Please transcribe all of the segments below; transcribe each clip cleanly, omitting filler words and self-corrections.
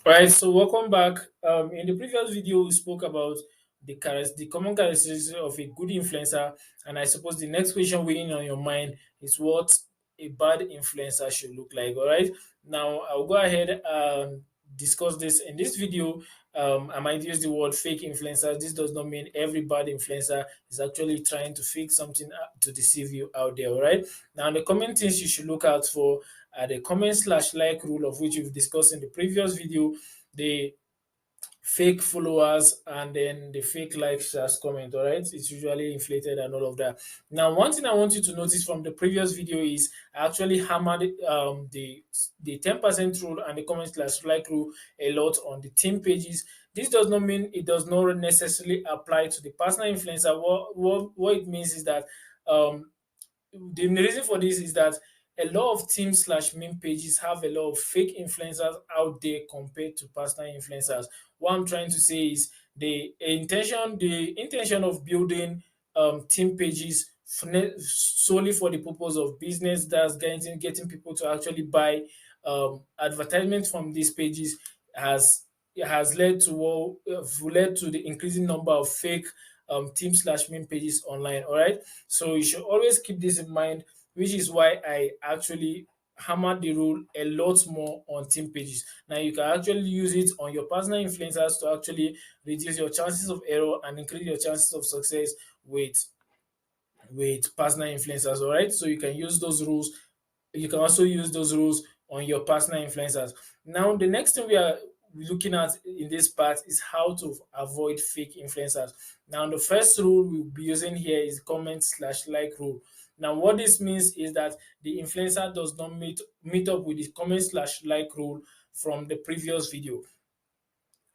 All right, so welcome back. In the previous video, we spoke about the common characteristics of a good influencer, and I suppose the next question weighing on your mind is what a bad influencer should look like. All right, now I'll go ahead and discuss this in this video. I might use the word fake influencers. This does not mean every bad influencer is actually trying to fake something to deceive you out there. All right, now the common things you should look out for the comment slash like rule, of which we've discussed in the previous video, the fake followers and then the fake likes as comment. All right, it's usually inflated and all of that. Now, one thing I want you to notice from the previous video is I actually hammered the 10% rule and the comment slash like rule a lot on the team pages. This does not mean it does not necessarily apply to the personal influencer. What it means is that um the reason for this is that a lot of team slash meme pages have a lot of fake influencers out there compared to personal influencers. What I'm trying to say is the intention of building team pages solely for the purpose of business, that's getting people to actually buy advertisements from these pages, has has led to the increasing number of fake team slash meme pages online. All right, so you should always keep this in mind, which is why I actually hammer the rule a lot more on team pages. Now you can actually use it on your personal influencers to actually reduce your chances of error and increase your chances of success with personal influencers. All right, so you can use those rules. You can also use those rules on your personal influencers. Now, the next thing we are looking at in this part is how to avoid fake influencers. Now, the first rule we'll be using here is comment slash like rule. Now, what this means is that the influencer does not meet up with the comment slash like rule from the previous video.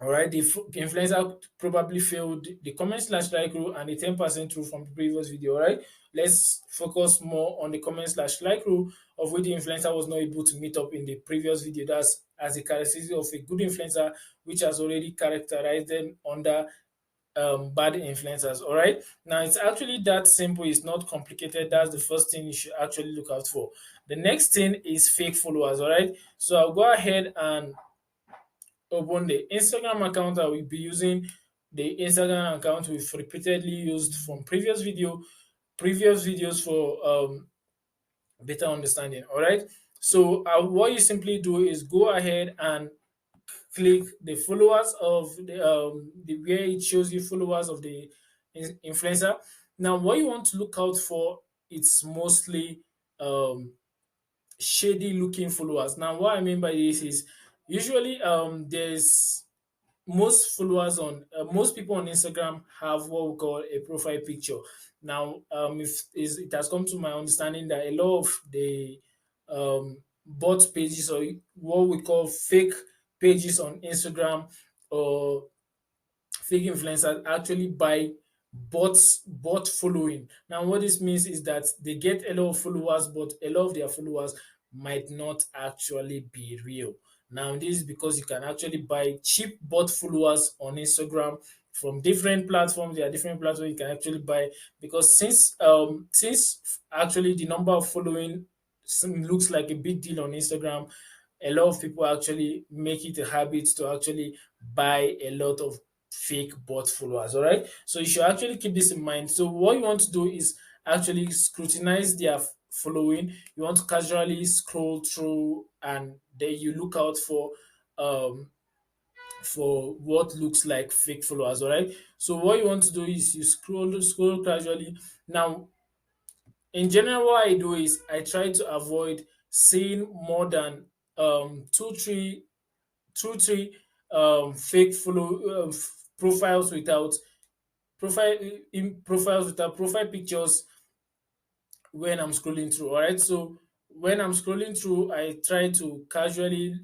All right, the influencer probably failed the comment slash like rule and the 10% rule from the previous video. All right, let's focus more on the comment slash like rule, of which the influencer was not able to meet up in the previous video. That's as a characteristic of a good influencer, which has already characterized them under bad influencers. All right, now it's actually that simple, it's not complicated. That's the first thing you should actually look out for. The next thing is fake followers. All right, so I'll go ahead and open the Instagram account. I will be using the Instagram account we've repeatedly used from previous videos for better understanding. All right. So what you simply do is go ahead and click the followers of the where it shows you followers of the influencer. Now, what you want to look out for, it's mostly um, shady looking followers. Now, what I mean by this is usually there's most people on Instagram have what we call a profile picture. Now, if is it has come to my understanding that a lot of the bot pages, or what we call fake pages on Instagram, or fake influencers, actually buy bot following. Now, what this means is that they get a lot of followers, but a lot of their followers might not actually be real. Now, this is because you can actually buy cheap bot followers on Instagram from different platforms. There are different platforms you can actually buy, because since actually the number of following looks like a big deal on Instagram, a lot of people actually make it a habit to actually buy a lot of fake bot followers. All right, so you should actually keep this in mind. So what you want to do is actually scrutinize their following. You want to casually scroll through, and then you look out um for what looks like fake followers. All right, so what you want to do is you scroll casually. Now, in general, what I do is I try to avoid seeing more than two three fake profiles without profiles without profile pictures when I'm scrolling through. All right, so when I'm scrolling through, I try to casually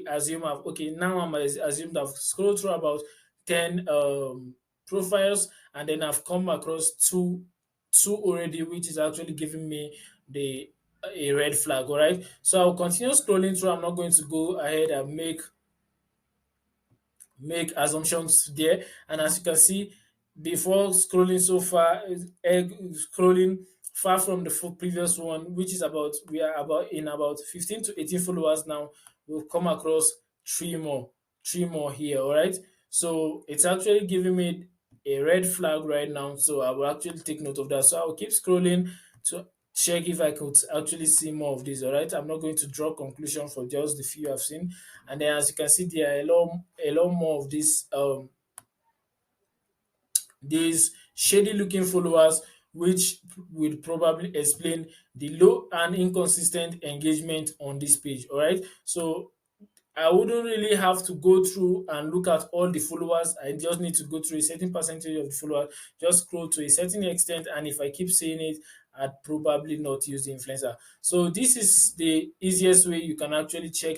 assume now I'm assumed I've scrolled through about 10 profiles, and then I've come across two already, which is actually giving me the a red flag. All right, so I'll continue scrolling through. I'm not going to go ahead and make assumptions there. And as you can see, before scrolling so far, scrolling far from the previous one, which is about we are about in about 15 to 18 followers now, we'll come across three more. three more here. All right. So it's actually giving me a red flag right now. So I will actually take note of that. So I will keep scrolling to check if I could actually see more of this. All right. I'm not going to draw conclusion for just the few I've seen. And then as you can see, there are a lot more of these shady looking followers, which will probably explain the low and inconsistent engagement on this page. All right. So I wouldn't really have to go through and look at all the followers. I just need to go through a certain percentage of the followers, just scroll to a certain extent. And if I keep saying it, I'd probably not use the influencer. So this is the easiest way you can actually check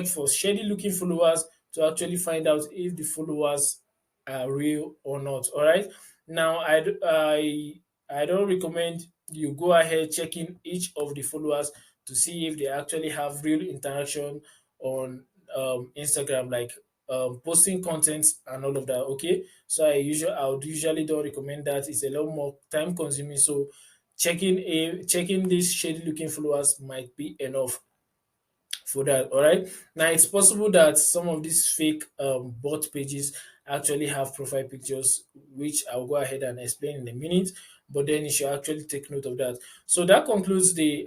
for shady looking followers to actually find out if the followers are real or not. All right. Now I don't recommend you go ahead checking each of the followers to see if they actually have real interaction on Instagram, like posting content and all of that. Okay, so I would usually don't recommend that. It's a lot more time consuming. So checking these shady looking followers might be enough for that. All right. Now it's possible that some of these fake bot pages actually have profile pictures, which I'll go ahead and explain in a minute. But then you should actually take note of that. So that concludes the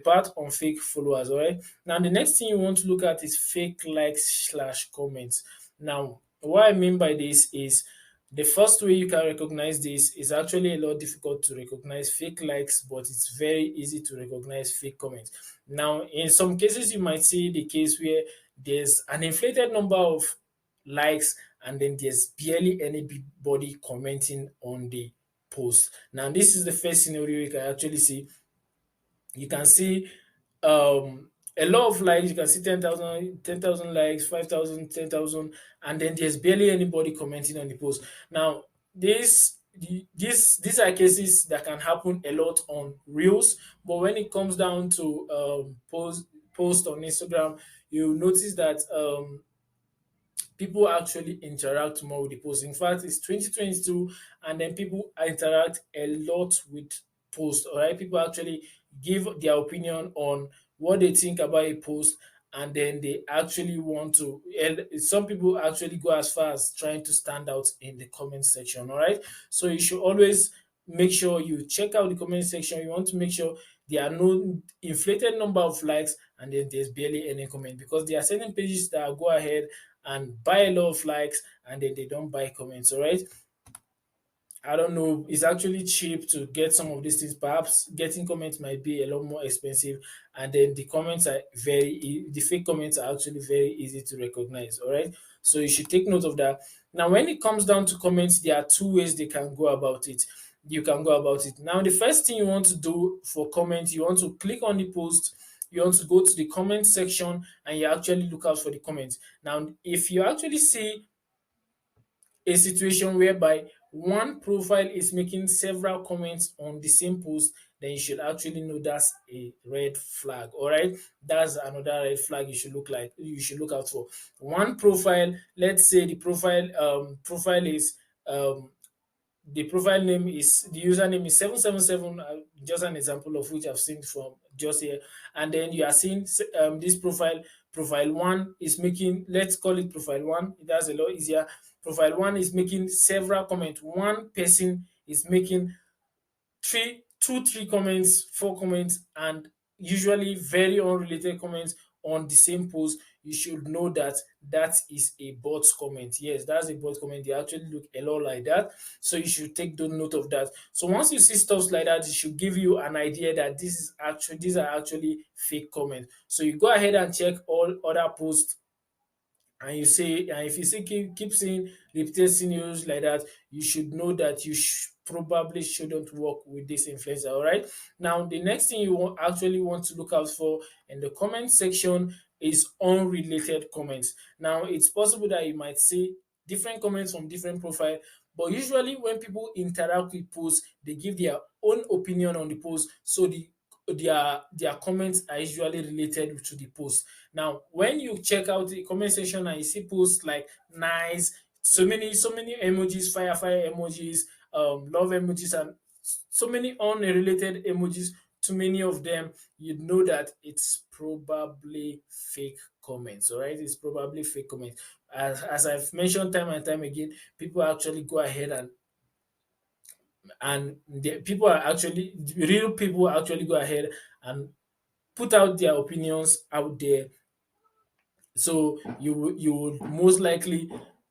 part on fake followers. All right. Now the next thing you want to look at is fake likes slash comments. Now what I mean by this is the first way you can recognize this is actually a lot difficult to recognize fake likes, but it's very easy to recognize fake comments. Now, in some cases, you might see the case where there's an inflated number of likes and then there's barely anybody commenting on the post. Now, this is the first scenario you can actually see. You can see a lot of likes. You can see 10,000 likes, 5,000, 10,000, and then there's barely anybody commenting on the post. Now, these are cases that can happen a lot on Reels, but when it comes down to post on Instagram, you notice that people actually interact more with the post. In fact, it's 2022, and then people interact a lot with posts. All right, people actually give their opinion on what they think about a post, and then they actually want to. And some people actually go as far as trying to stand out in the comment section. All right, so you should always make sure you check out the comment section. You want to make sure there are no inflated number of likes and then there's barely any comment, because there are certain pages that go ahead and buy a lot of likes and then they don't buy comments. All right, I don't know. It's actually cheap to get some of these things. Perhaps getting comments might be a lot more expensive, and then the fake comments are actually very easy to recognize. All right, so you should take note of that. Now, when it comes down to comments, there are two ways they can go about it. You can go about it. Now, the first thing you want to do for comments, you want to click on the post. You want to go to the comment section and you actually look out for the comments. Now, if you actually see a situation whereby one profile is making several comments on the same post, then you should actually know that's a red flag. All right, that's another red flag you should look out for. One profile, let's say the profile is the username is 777, just an example of which I've seen from just here. And then you are seeing this profile one is making, let's call it profile one, that's a lot easier. Profile one is making several comments. One person is making three comments, four comments, and usually very unrelated comments on the same post. You should know that that is a bot comment. Yes, that's a bot comment. They actually look a lot like that. So you should take the note of that. So once you see stuff like that, it should give you an idea that these are actually fake comments. So you go ahead and check all other posts, and you say, and if you see keep seeing repeated scenarios like that, you should know that you probably shouldn't work with this influencer. All right, now the next thing you actually want to look out for in the comment section is unrelated comments. Now it's possible that you might see different comments from different profile, but usually when people interact with posts, they give their own opinion on the post, so their comments are usually related to the post. Now, when you check out the comment section and you see posts like nice, so many emojis, fire emojis, love emojis, and so many unrelated emojis, too many of them, you know that it's probably fake comments. All right, it's probably fake comments. As I've mentioned time and time again, people actually go ahead and the people are actually the real people actually go ahead and put out their opinions out there. So you would most likely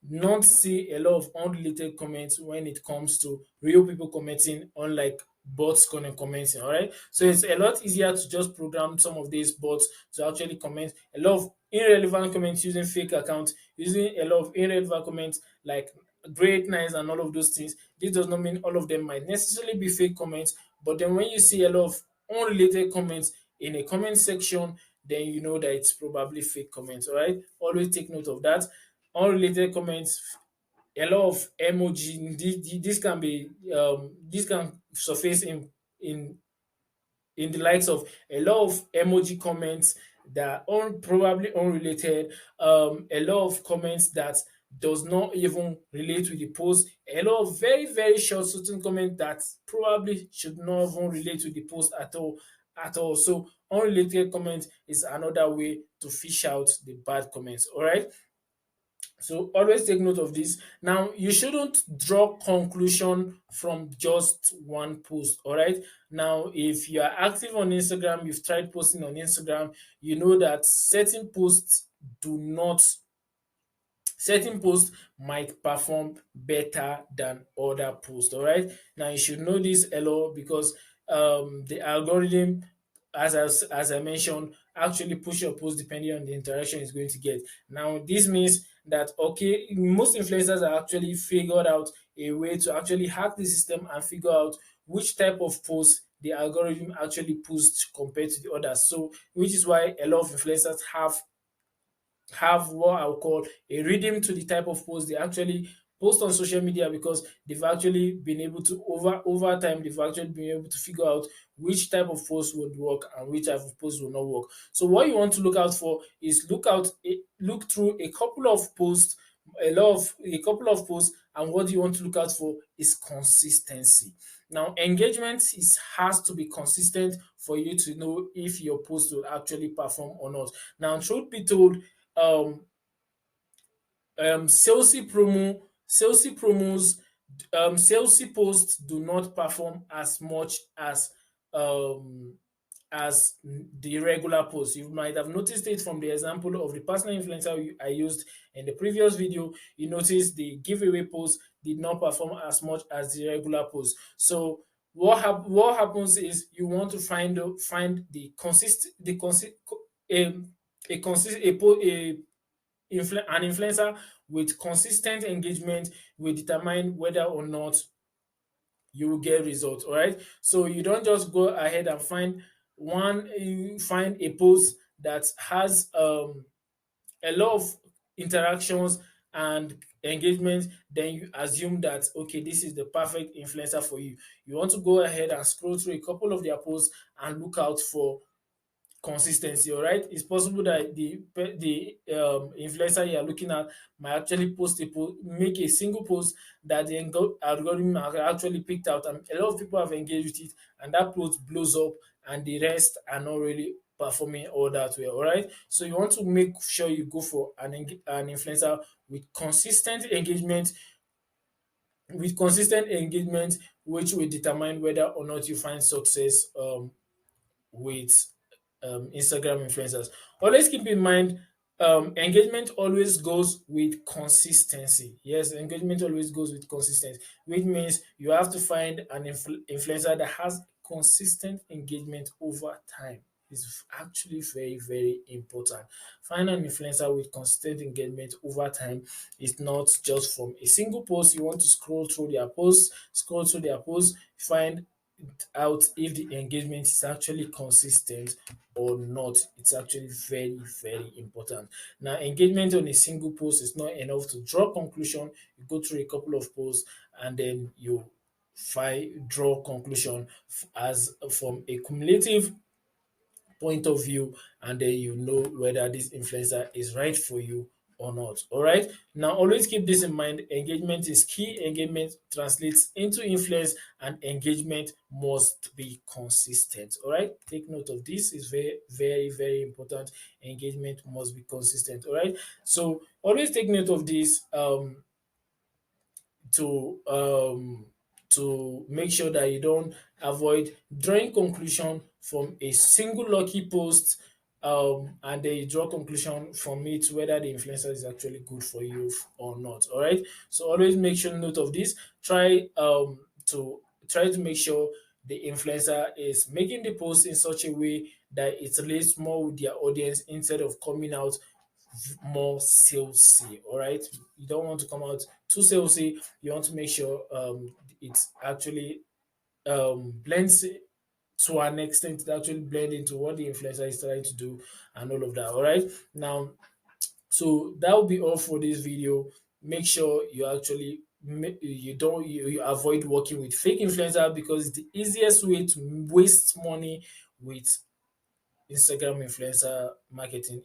not see a lot of unrelated comments when it comes to real people commenting, unlike bots commenting. All right, so it's a lot easier to just program some of these bots to actually comment a lot of irrelevant comments using fake accounts, using a lot of irrelevant comments like great, nice, and all of those things. This does not mean all of them might necessarily be fake comments, but then when you see a lot of unrelated comments in a comment section, then you know that it's probably fake comments. All right, always take note of that. Unrelated comments, a lot of emoji. This can be this can surface in the likes of a lot of emoji comments that are probably unrelated, a lot of comments that does not even relate with the post, a lot of very, very short certain comments that probably should not even relate to the post at all. So unrelated comments is another way to fish out the bad comments. All right. So always take note of this. Now you shouldn't draw conclusion from just one post. All right. Now, if you are active on Instagram, you've tried posting on Instagram, you know that do not certain posts might perform better than other posts. All right. Now you should know this a lot because the algorithm, as I mentioned, actually push your post depending on the interaction it's going to get. Now this means that okay, most influencers are actually figured out a way to actually hack the system and figure out which type of post the algorithm actually pushed compared to the others. So which is why a lot of influencers have what I'll call a rhythm to the type of post they actually post on social media, because they've actually been able to over time they've actually been able to figure out which type of post would work and which type of post will not work. So what you want to look out for is look through a couple of posts, a couple of posts, and what you want to look out for is consistency. Now, engagement has to be consistent for you to know if your post will actually perform or not. Now, truth be told, um salesy promos, salesy posts do not perform as much um as the regular posts. You might have noticed it from the example of the personal influencer I used in the previous video. You notice the giveaway post did not perform as much as the regular post. So what happens is you want to find the consist the consi- a consist a, po- a an influencer with consistent engagement will determine whether or not you will get results. All right. So you don't just go ahead and you find a post that has a lot of interactions and engagement, then you assume that okay, this is the perfect influencer for you. You want to go ahead and scroll through a couple of their posts and look out for consistency. All right, it's possible that the influencer you are looking at might actually make a single post that the algorithm has actually picked out, and a lot of people have engaged with it, and that post blows up, and the rest are not really performing all that well. All right, so you want to make sure you go for an influencer with consistent engagement, which will determine whether or not you find success with Instagram influencers. Always keep in mind, engagement always goes with consistency. Yes, engagement always goes with consistency, which means you have to find an influencer that has consistent engagement over time. It's actually very, very important. Find an influencer with consistent engagement over time. It's not just from a single post. You want to scroll through their posts, find out if the engagement is actually consistent or not. It's actually very, very important. Now, engagement on a single post is not enough to draw conclusion. You go through a couple of posts and then you draw conclusion as from a cumulative point of view, and then you know whether this influencer is right for you or not. All right. Now, always keep this in mind. Engagement is key. Engagement translates into influence, and engagement must be consistent. All right. Take note of this. It's very, very, very important. Engagement must be consistent. All right. So always take note of this. To make sure that you don't avoid drawing conclusion from a single lucky post, and then you draw conclusion from it whether the influencer is actually good for you or not. All right, so always make sure note of this. Try to make sure the influencer is making the post in such a way that it relates more with their audience instead of coming out more salesy. All right, you don't want to come out too salesy. You want to make sure it actually blends to an extent, it actually blend into what the influencer is trying to do and all of that. All right, now, so that will be all for this video. Make sure you actually you avoid working with fake influencer, because it's the easiest way to waste money with Instagram influencer marketing,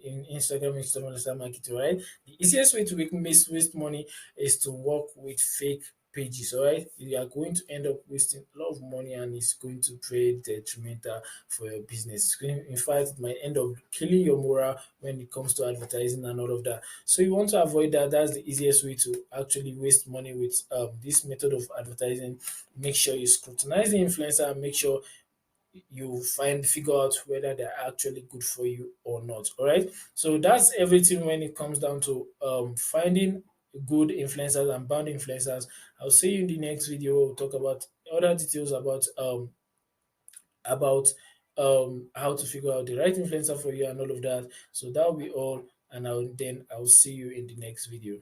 right? The easiest way to waste money is to work with fake pages, all right? You are going to end up wasting a lot of money, and it's going to create detrimental for your business. In fact, it might end up killing your morale when it comes to advertising and all of that. So you want to avoid that. That's the easiest way to actually waste money with this method of advertising. Make sure you scrutinize the influencer and make sure you figure out whether they're actually good for you or not. All right, so that's everything when it comes down to finding good influencers and bad influencers. I'll see you in the next video. We'll talk about other details about how to figure out the right influencer for you and all of that. So that'll be all, and I'll see you in the next video.